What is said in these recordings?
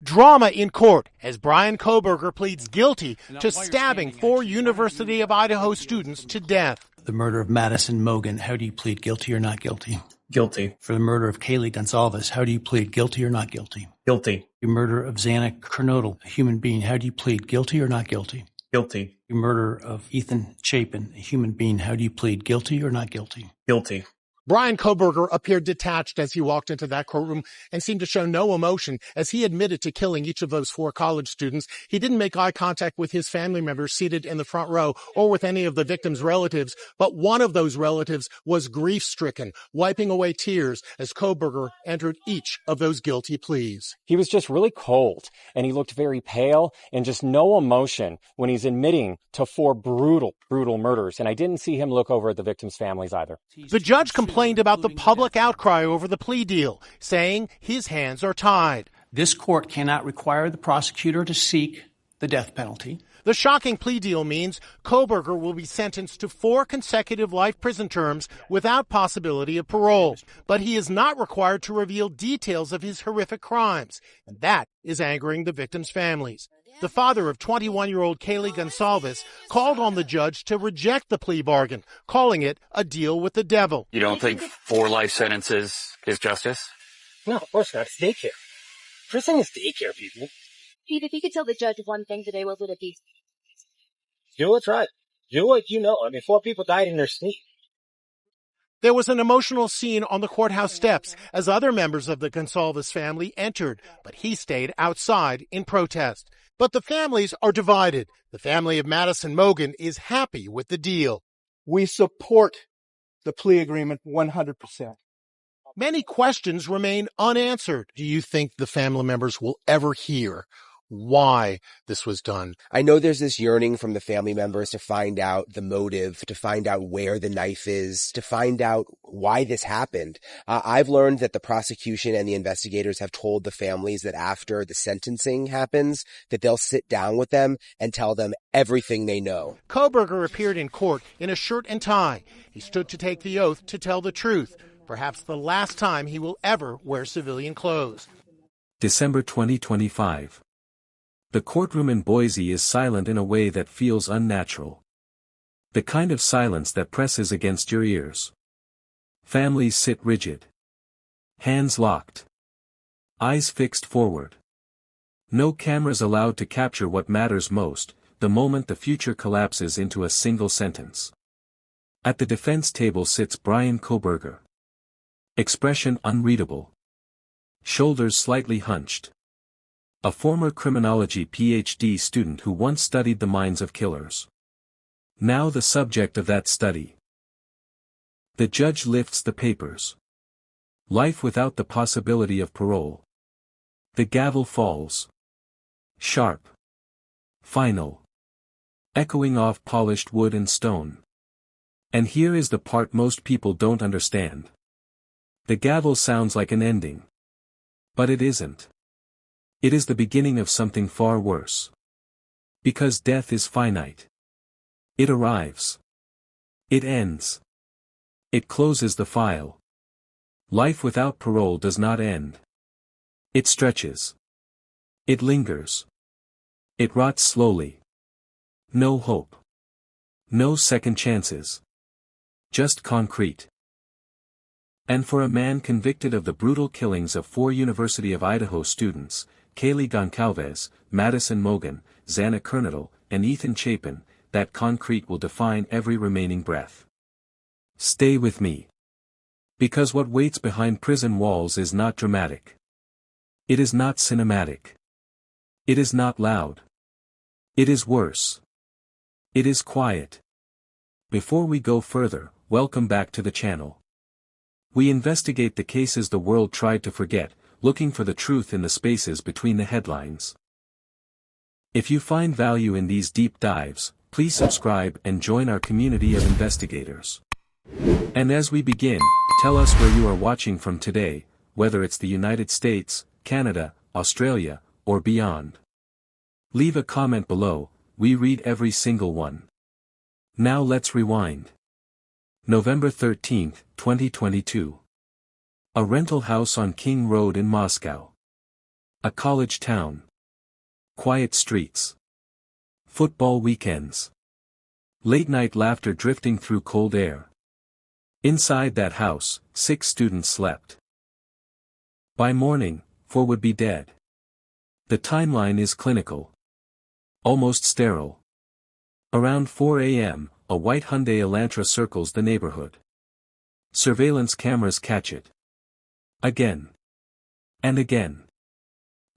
Drama in court as Bryan Kohberger pleads guilty to stabbing 4 University of Idaho students to death. The murder of Madison Mogen, how do you plead guilty or not guilty? Guilty. For the murder of Kaylee Goncalves, how do you plead guilty or not guilty? Guilty. The murder of Xana Kernodle, a human being, how do you plead guilty or not guilty? Guilty. The murder of Ethan Chapin, a human being, how do you plead guilty or not guilty? Guilty. Bryan Kohberger appeared detached as he walked into that courtroom and seemed to show no emotion as he admitted to killing each of those 4 college students. He didn't make eye contact with his family members seated in the front row or with any of the victims' relatives, but one of those relatives was grief-stricken, wiping away tears as Kohberger entered each of those guilty pleas. He was just really cold, and he looked very pale and just no emotion when he's admitting to 4 brutal murders, and I didn't see him look over at the victims' families either. The judge complained about the public outcry over the plea deal, saying his hands are tied. This court cannot require the prosecutor to seek the death penalty. The shocking plea deal means Kohberger will be sentenced to 4 consecutive life prison terms without possibility of parole. But he is not required to reveal details of his horrific crimes, and that is angering the victims' families. The father of 21-year-old Kaylee Goncalves called on the judge to reject the plea bargain, calling it a deal with the devil. You don't think 4 life sentences is justice? No, of course not. It's daycare. Prison is daycare, people. Pete, if you could tell the judge one thing today, what would it be? Do what's right. Do what you know. 4 people died in their sleep. There was an emotional scene on the courthouse steps as other members of the Goncalves family entered, but he stayed outside in protest. But the families are divided. The family of Madison Mogen is happy with the deal. We support the plea agreement 100%. Many questions remain unanswered. Do you think the family members will ever hear why this was done? I know there's this yearning from the family members to find out the motive, to find out where the knife is, to find out why this happened. I've learned that the prosecution and the investigators have told the families that after the sentencing happens, that they'll sit down with them and tell them everything they know. Kohberger appeared in court in a shirt and tie. He stood to take the oath to tell the truth, perhaps the last time he will ever wear civilian clothes. December 2025. The courtroom in Boise is silent in a way that feels unnatural. The kind of silence that presses against your ears. Families sit rigid. Hands locked. Eyes fixed forward. No cameras allowed to capture what matters most, the moment the future collapses into a single sentence. At the defense table sits Bryan Kohberger. Expression unreadable. Shoulders slightly hunched. A former criminology PhD student who once studied the minds of killers. Now the subject of that study. The judge lifts the papers. Life without the possibility of parole. The gavel falls. Sharp. Final. Echoing off polished wood and stone. And here is the part most people don't understand. The gavel sounds like an ending. But it isn't. It is the beginning of something far worse. Because death is finite. It arrives. It ends. It closes the file. Life without parole does not end. It stretches. It lingers. It rots slowly. No hope. No second chances. Just concrete. And for a man convicted of the brutal killings of 4 University of Idaho students, Kaylee Goncalves, Madison Mogen, Xana Kernodle, and Ethan Chapin, that concrete will define every remaining breath. Stay with me. Because what waits behind prison walls is not dramatic. It is not cinematic. It is not loud. It is worse. It is quiet. Before we go further, welcome back to the channel. We investigate the cases the world tried to forget, looking for the truth in the spaces between the headlines. If you find value in these deep dives, please subscribe and join our community of investigators. And as we begin, tell us where you are watching from today, whether it's the United States, Canada, Australia, or beyond. Leave a comment below, we read every single one. Now let's rewind. November 13, 2022. A rental house on King Road in Moscow. A college town. Quiet streets. Football weekends. Late-night laughter drifting through cold air. Inside that house, 6 students slept. By morning, 4 would be dead. The timeline is clinical. Almost sterile. Around 4 a.m., a white Hyundai Elantra circles the neighborhood. Surveillance cameras catch it. Again. And again.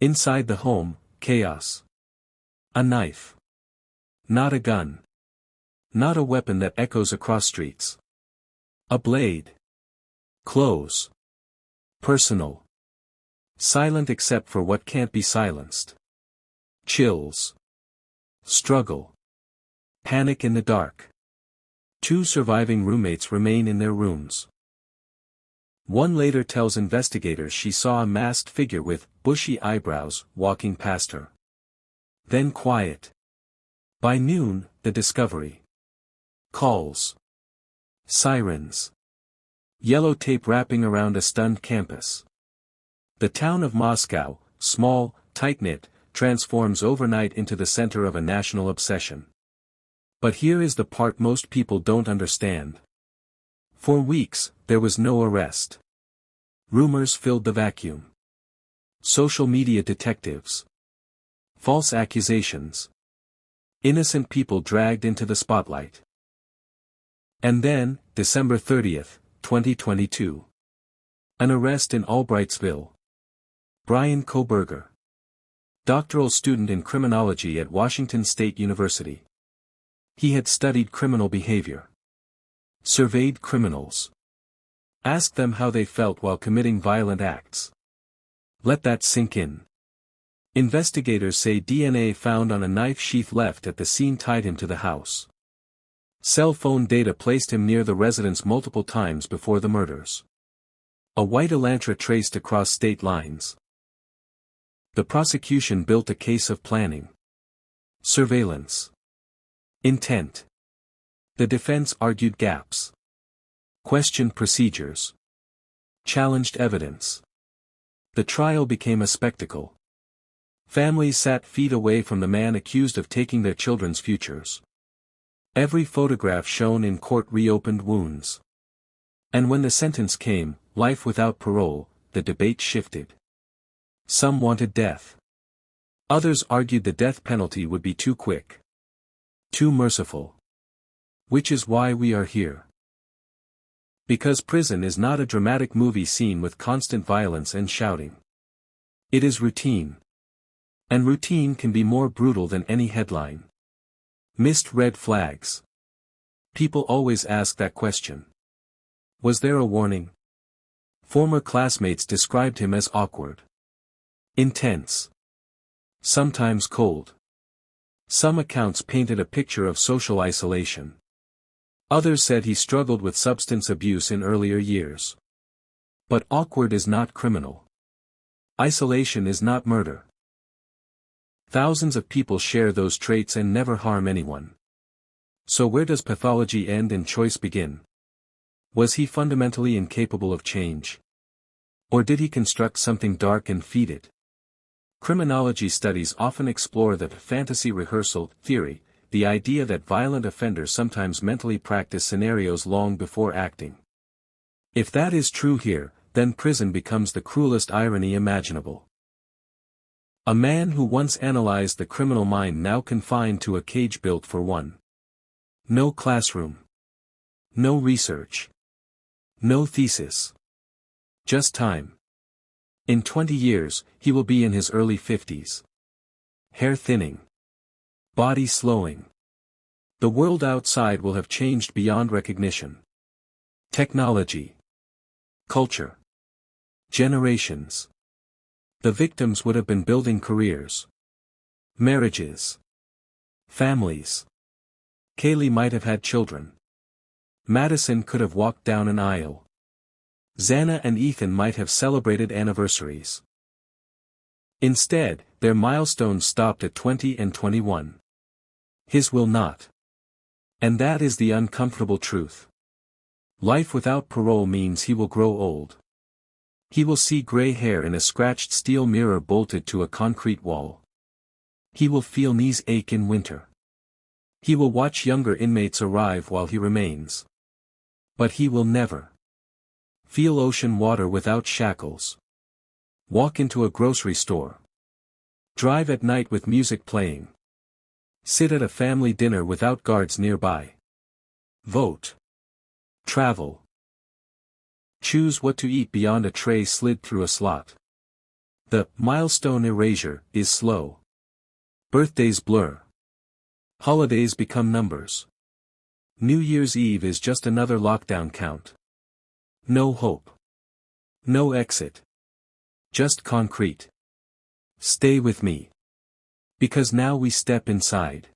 Inside the home, chaos. A knife. Not a gun. Not a weapon that echoes across streets. A blade. Close. Personal. Silent except for what can't be silenced. Chills. Struggle. Panic in the dark. 2 surviving roommates remain in their rooms. One later tells investigators she saw a masked figure with bushy eyebrows walking past her. Then quiet. By noon, the discovery. Calls. Sirens. Yellow tape wrapping around a stunned campus. The town of Moscow, small, tight-knit, transforms overnight into the center of a national obsession. But here is the part most people don't understand. For weeks, there was no arrest. Rumors filled the vacuum. Social media detectives. False accusations. Innocent people dragged into the spotlight. And then, December 30th, 2022. An arrest in Albrightsville. Bryan Kohberger. Doctoral student in criminology at Washington State University. He had studied criminal behavior. Surveyed criminals. Asked them how they felt while committing violent acts. Let that sink in. Investigators say DNA found on a knife sheath left at the scene tied him to the house. Cell phone data placed him near the residence multiple times before the murders. A white Elantra traced across state lines. The prosecution built a case of planning. Surveillance. Intent. The defense argued gaps. Questioned procedures. Challenged evidence. The trial became a spectacle. Families sat feet away from the man accused of taking their children's futures. Every photograph shown in court reopened wounds. And when the sentence came, life without parole, the debate shifted. Some wanted death. Others argued the death penalty would be too quick. Too merciful. Which is why we are here. Because prison is not a dramatic movie scene with constant violence and shouting. It is routine. And routine can be more brutal than any headline. Missed red flags. People always ask that question. Was there a warning? Former classmates described him as awkward. Intense. Sometimes cold. Some accounts painted a picture of social isolation. Others said he struggled with substance abuse in earlier years. But awkward is not criminal. Isolation is not murder. Thousands of people share those traits and never harm anyone. So where does pathology end and choice begin? Was he fundamentally incapable of change? Or did he construct something dark and feed it? Criminology studies often explore the fantasy rehearsal theory, the idea that violent offenders sometimes mentally practice scenarios long before acting. If that is true here, then prison becomes the cruelest irony imaginable. A man who once analyzed the criminal mind now confined to a cage built for one. No classroom. No research. No thesis. Just time. In 20 years, he will be in his early 50s. Hair thinning. Body slowing. The world outside will have changed beyond recognition. Technology. Culture. Generations. The victims would have been building careers. Marriages. Families. Kaylee might have had children. Madison could have walked down an aisle. Xana and Ethan might have celebrated anniversaries. Instead, their milestones stopped at 20 and 21. His will not. And that is the uncomfortable truth. Life without parole means he will grow old. He will see gray hair in a scratched steel mirror bolted to a concrete wall. He will feel knees ache in winter. He will watch younger inmates arrive while he remains. But he will never feel ocean water without shackles. Walk into a grocery store. Drive at night with music playing. Sit at a family dinner without guards nearby. Vote. Travel. Choose what to eat beyond a tray slid through a slot. The milestone erasure is slow. Birthdays blur. Holidays become numbers. New Year's Eve is just another lockdown count. No hope. No exit. Just concrete. Stay with me. Because now we step inside.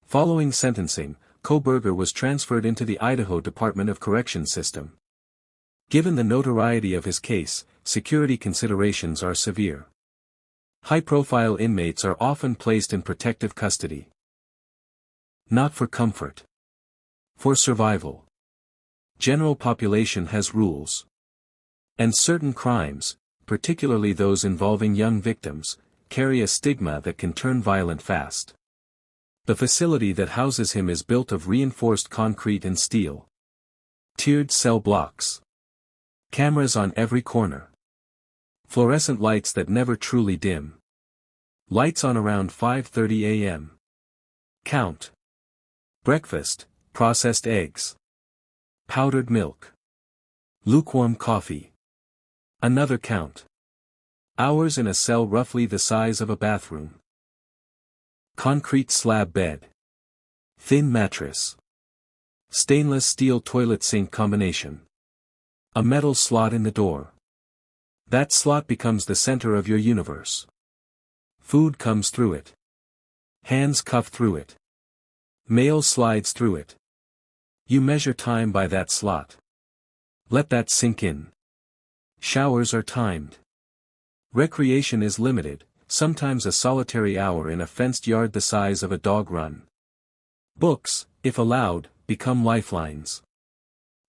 Following sentencing, Kohberger was transferred into the Idaho Department of Corrections system. Given the notoriety of his case, security considerations are severe. High-profile inmates are often placed in protective custody. Not for comfort. For survival. General population has rules. And certain crimes, particularly those involving young victims, carry a stigma that can turn violent fast. The facility that houses him is built of reinforced concrete and steel. Tiered cell blocks. Cameras on every corner. Fluorescent lights that never truly dim. Lights on around 5:30 a.m. Count. Breakfast, processed eggs. Powdered milk. Lukewarm coffee. Another count. Hours in a cell roughly the size of a bathroom. Concrete slab bed. Thin mattress. Stainless steel toilet sink combination. A metal slot in the door. That slot becomes the center of your universe. Food comes through it. Hands cuff through it. Mail slides through it. You measure time by that slot. Let that sink in. Showers are timed. Recreation is limited, sometimes a solitary hour in a fenced yard the size of a dog run. Books, if allowed, become lifelines.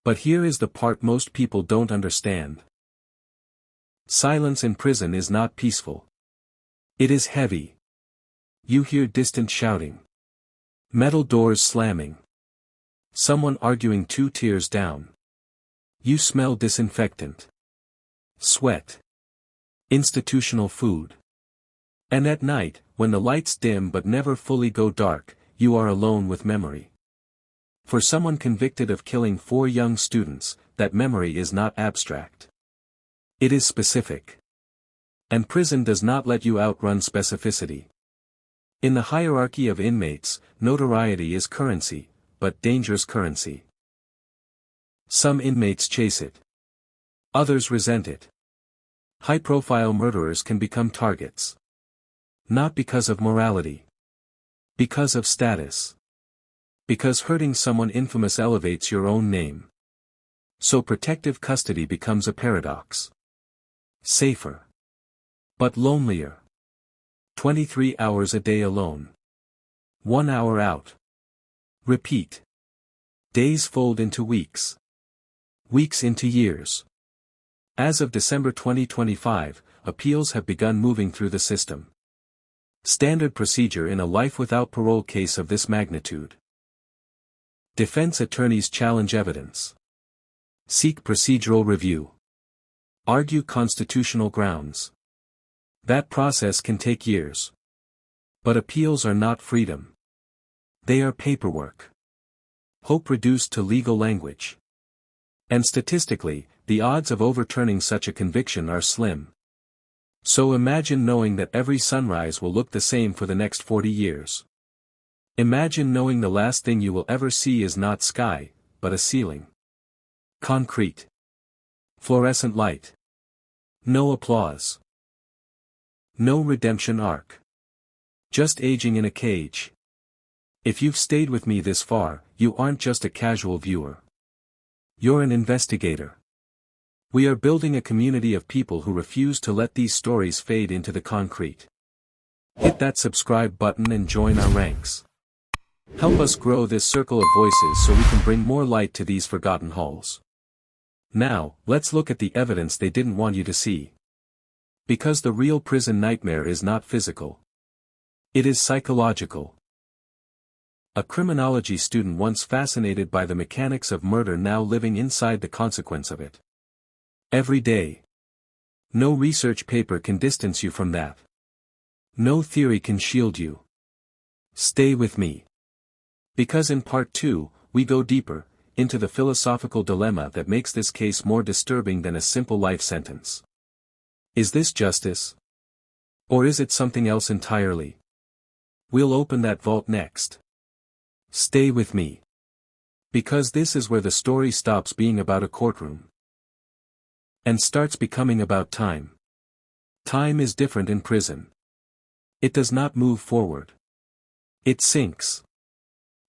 But here is the part most people don't understand. Silence in prison is not peaceful. It is heavy. You hear distant shouting. Metal doors slamming. Someone arguing 2 tiers down. You smell disinfectant. Sweat. Institutional food. And at night, when the lights dim but never fully go dark, you are alone with memory. For someone convicted of killing 4 young students, that memory is not abstract. It is specific. And prison does not let you outrun specificity. In the hierarchy of inmates, notoriety is currency, but dangerous currency. Some inmates chase it. Others resent it. High-profile murderers can become targets. Not because of morality. Because of status. Because hurting someone infamous elevates your own name. So protective custody becomes a paradox. Safer. But lonelier. 23 hours a day alone. 1 hour out. Repeat. Days fold into weeks. Weeks into years. As of December 2025, appeals have begun moving through the system. Standard procedure in a life without parole case of this magnitude. Defense attorneys challenge evidence. Seek procedural review. Argue constitutional grounds. That process can take years. But appeals are not freedom. They are paperwork. Hope reduced to legal language. And statistically, the odds of overturning such a conviction are slim. So imagine knowing that every sunrise will look the same for the next 40 years. Imagine knowing the last thing you will ever see is not sky, but a ceiling. Concrete. Fluorescent light. No applause. No redemption arc. Just aging in a cage. If you've stayed with me this far, you aren't just a casual viewer. You're an investigator. We are building a community of people who refuse to let these stories fade into the concrete. Hit that subscribe button and join our ranks. Help us grow this circle of voices so we can bring more light to these forgotten halls. Now, let's look at the evidence they didn't want you to see. Because the real prison nightmare is not physical. It is psychological. A criminology student once fascinated by the mechanics of murder now living inside the consequence of it. Every day. No research paper can distance you from that. No theory can shield you. Stay with me. Because in part 2, we go deeper, into the philosophical dilemma that makes this case more disturbing than a simple life sentence. Is this justice? Or is it something else entirely? We'll open that vault next. Stay with me. Because this is where the story stops being about a courtroom. And starts becoming about time. Time is different in prison. It does not move forward. It sinks.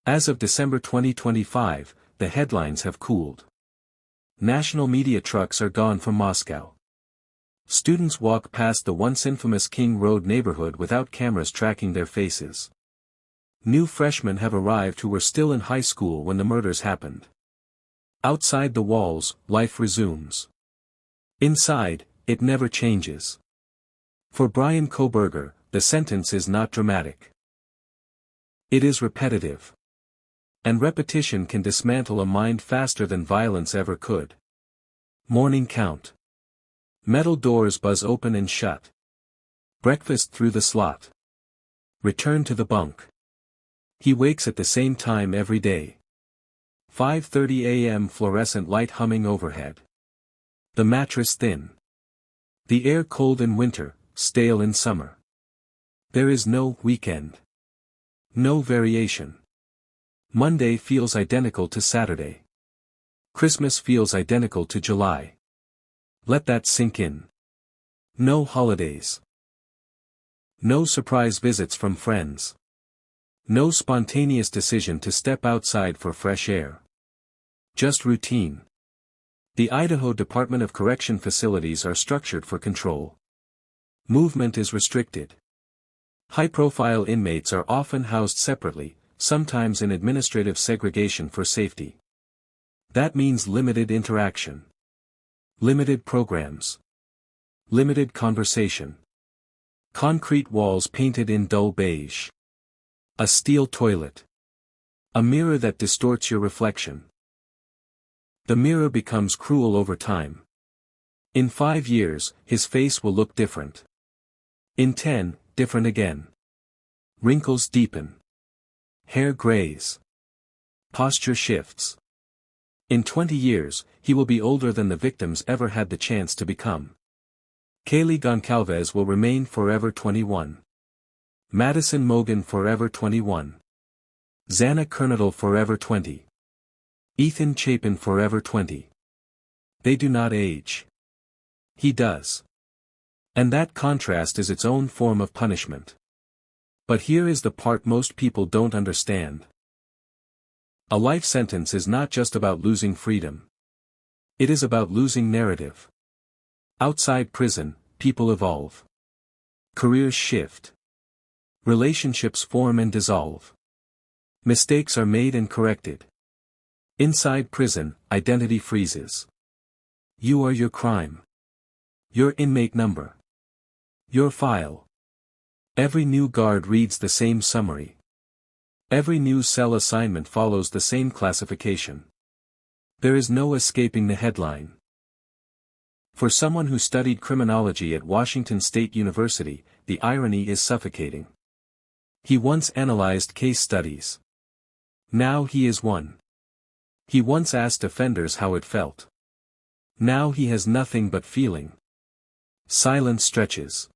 As of December 2025, the headlines have cooled. National media trucks are gone from Moscow. Students walk past the once infamous King Road neighborhood without cameras tracking their faces. New freshmen have arrived who were still in high school when the murders happened. Outside the walls, life resumes. Inside, it never changes. For Bryan Kohberger, the sentence is not dramatic. It is repetitive. And repetition can dismantle a mind faster than violence ever could. Morning count. Metal doors buzz open and shut. Breakfast through the slot. Return to the bunk. He wakes at the same time every day. 5:30 a.m. fluorescent light humming overhead. The mattress thin. The air cold in winter, stale in summer. There is no weekend. No variation. Monday feels identical to Saturday. Christmas feels identical to July. Let that sink in. No holidays. No surprise visits from friends. No spontaneous decision to step outside for fresh air. Just routine. The Idaho Department of Correction facilities are structured for control. Movement is restricted. High-profile inmates are often housed separately, sometimes in administrative segregation for safety. That means limited interaction. Limited programs. Limited conversation. Concrete walls painted in dull beige. A steel toilet. A mirror that distorts your reflection. The mirror becomes cruel over time. In 5 years, his face will look different. In 10, different again. Wrinkles deepen. Hair grays. Posture shifts. In 20 years, he will be older than the victims ever had the chance to become. Kaylee Goncalves will remain forever 21. Madison Mogen forever 21. Xana Kernodle forever 20. Ethan Chapin forever 20. They do not age. He does. And that contrast is its own form of punishment. But here is the part most people don't understand. A life sentence is not just about losing freedom. It is about losing narrative. Outside prison, people evolve. Careers shift. Relationships form and dissolve. Mistakes are made and corrected. Inside prison, identity freezes. You are your crime. Your inmate number. Your file. Every new guard reads the same summary. Every new cell assignment follows the same classification. There is no escaping the headline. For someone who studied criminology at Washington State University, the irony is suffocating. He once analyzed case studies. Now he is one. He once asked offenders how it felt. Now he has nothing but feeling. Silence stretches.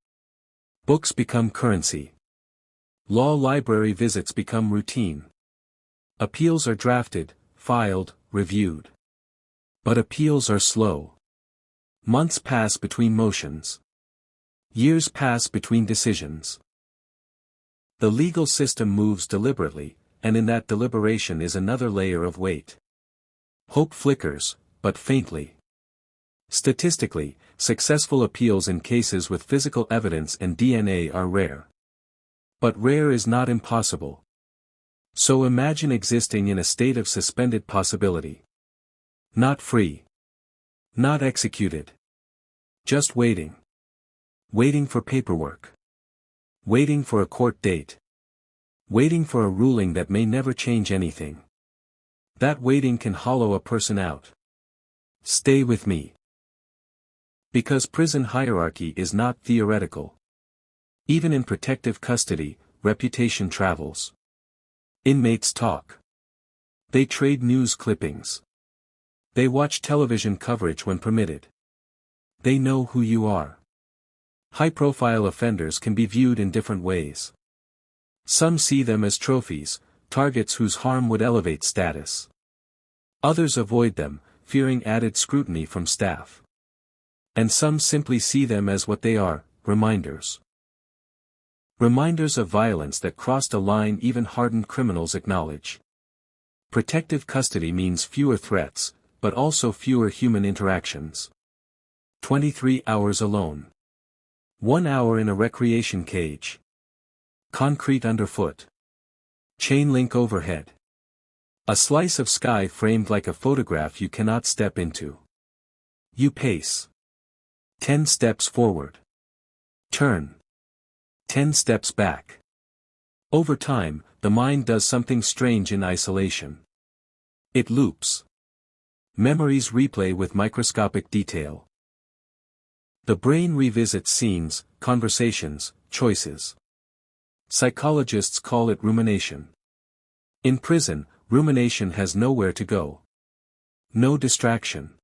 Books become currency. Law library visits become routine. Appeals are drafted, filed, reviewed. But appeals are slow. Months pass between motions. Years pass between decisions. The legal system moves deliberately, and in that deliberation is another layer of weight. Hope flickers, but faintly. Statistically, successful appeals in cases with physical evidence and DNA are rare. But rare is not impossible. So imagine existing in a state of suspended possibility. Not free. Not executed. Just waiting. Waiting for paperwork. Waiting for a court date. Waiting for a ruling that may never change anything. That waiting can hollow a person out. Stay with me. Because prison hierarchy is not theoretical. Even in protective custody, reputation travels. Inmates talk. They trade news clippings. They watch television coverage when permitted. They know who you are. High-profile offenders can be viewed in different ways. Some see them as trophies, targets whose harm would elevate status. Others avoid them, fearing added scrutiny from staff. And some simply see them as what they are, reminders. Reminders of violence that crossed a line even hardened criminals acknowledge. Protective custody means fewer threats, but also fewer human interactions. 23 hours alone. 1 hour in a recreation cage. Concrete underfoot. Chain link overhead. A slice of sky framed like a photograph you cannot step into. You pace. 10 steps forward. Turn. 10 steps back. Over time, the mind does something strange in isolation. It loops. Memories replay with microscopic detail. The brain revisits scenes, conversations, choices. Psychologists call it rumination. In prison, rumination has nowhere to go. No distraction.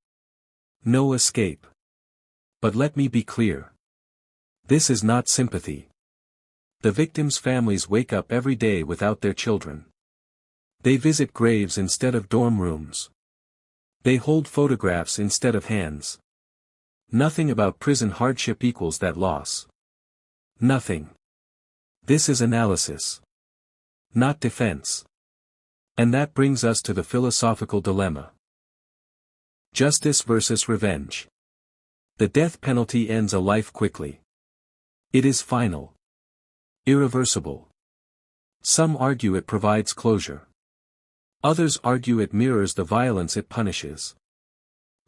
No escape. But let me be clear. This is not sympathy. The victims' families wake up every day without their children. They visit graves instead of dorm rooms. They hold photographs instead of hands. Nothing about prison hardship equals that loss. Nothing. This is analysis. Not defense. And that brings us to the philosophical dilemma. Justice versus revenge. The death penalty ends a life quickly. It is final. Irreversible. Some argue it provides closure. Others argue it mirrors the violence it punishes.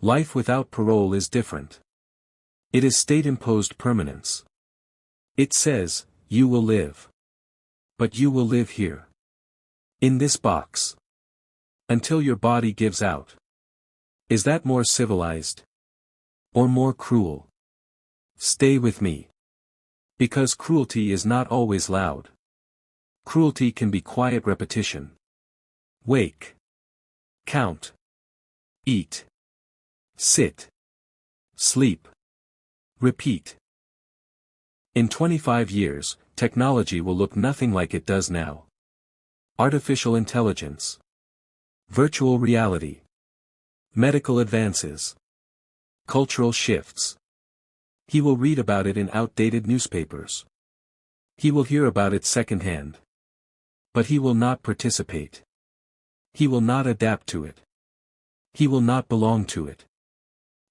Life without parole is different. It is state-imposed permanence. It says, you will live. But you will live here. In this box. Until your body gives out. Is that more civilized? Or more cruel? Stay with me. Because cruelty is not always loud. Cruelty can be quiet repetition. Wake. Count. Eat. Sit. Sleep. Repeat. In 25 years, technology will look nothing like it does now. Artificial intelligence. Virtual reality. Medical advances. Cultural shifts. He will read about it in outdated newspapers. He will hear about it secondhand. But he will not participate. He will not adapt to it. He will not belong to it.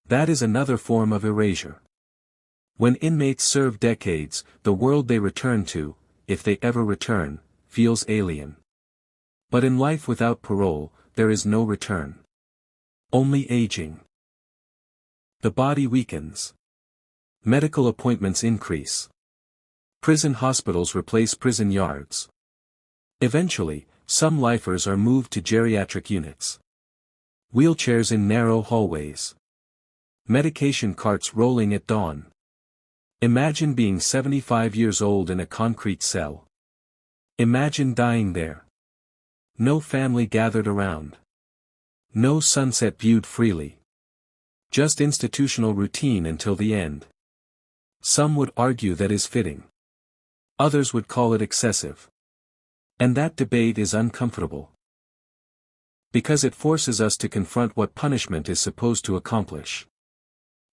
That is another form of erasure. When inmates serve decades, the world they return to, if they ever return, feels alien. But in life without parole, there is no return. Only aging. The body weakens. Medical appointments increase. Prison hospitals replace prison yards. Eventually, some lifers are moved to geriatric units. Wheelchairs in narrow hallways. Medication carts rolling at dawn. Imagine being 75 years old in a concrete cell. Imagine dying there. No family gathered around. No sunset viewed freely. Just institutional routine until the end. Some would argue that is fitting. Others would call it excessive. And that debate is uncomfortable. Because it forces us to confront what punishment is supposed to accomplish.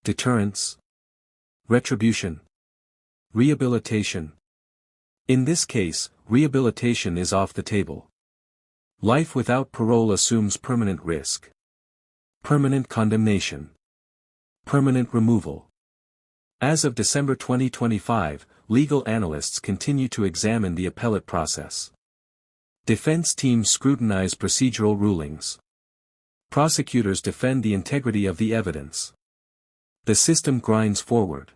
Deterrence. Retribution. Rehabilitation. In this case, rehabilitation is off the table. Life without parole assumes permanent risk. Permanent condemnation. Permanent removal. As of December 2025, legal analysts continue to examine the appellate process. Defense teams scrutinize procedural rulings. Prosecutors defend the integrity of the evidence. The system grinds forward.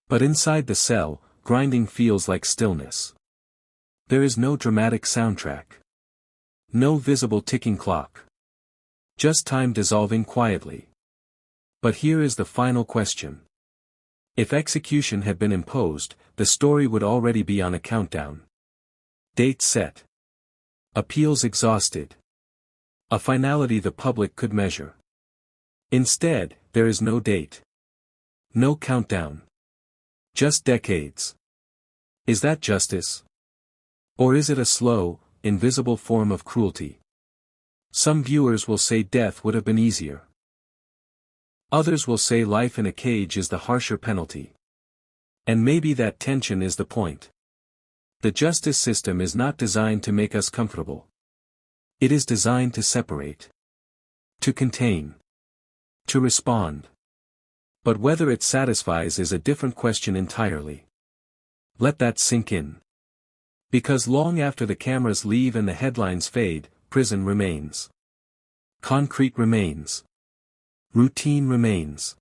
But inside the cell, grinding feels like stillness. There is no dramatic soundtrack. No visible ticking clock. Just time dissolving quietly. But here is the final question. If execution had been imposed, the story would already be on a countdown. Date set. Appeals exhausted. A finality the public could measure. Instead, there is no date. No countdown. Just decades. Is that justice? Or is it a slow, invisible form of cruelty? Some viewers will say death would have been easier. Others will say life in a cage is the harsher penalty. And maybe that tension is the point. The justice system is not designed to make us comfortable. It is designed to separate. To contain. To respond. But whether it satisfies is a different question entirely. Let that sink in. Because long after the cameras leave and the headlines fade, prison remains. Concrete remains. Routine remains.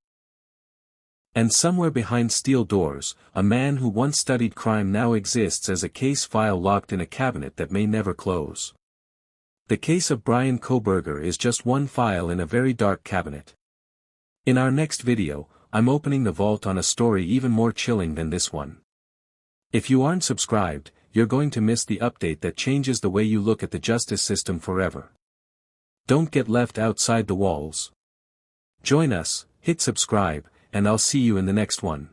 And somewhere behind steel doors, a man who once studied crime now exists as a case file locked in a cabinet that may never close. The case of Bryan Kohberger is just one file in a very dark cabinet. In our next video, I'm opening the vault on a story even more chilling than this one. If you aren't subscribed, you're going to miss the update that changes the way you look at the justice system forever. Don't get left outside the walls. Join us, hit subscribe, and I'll see you in the next one.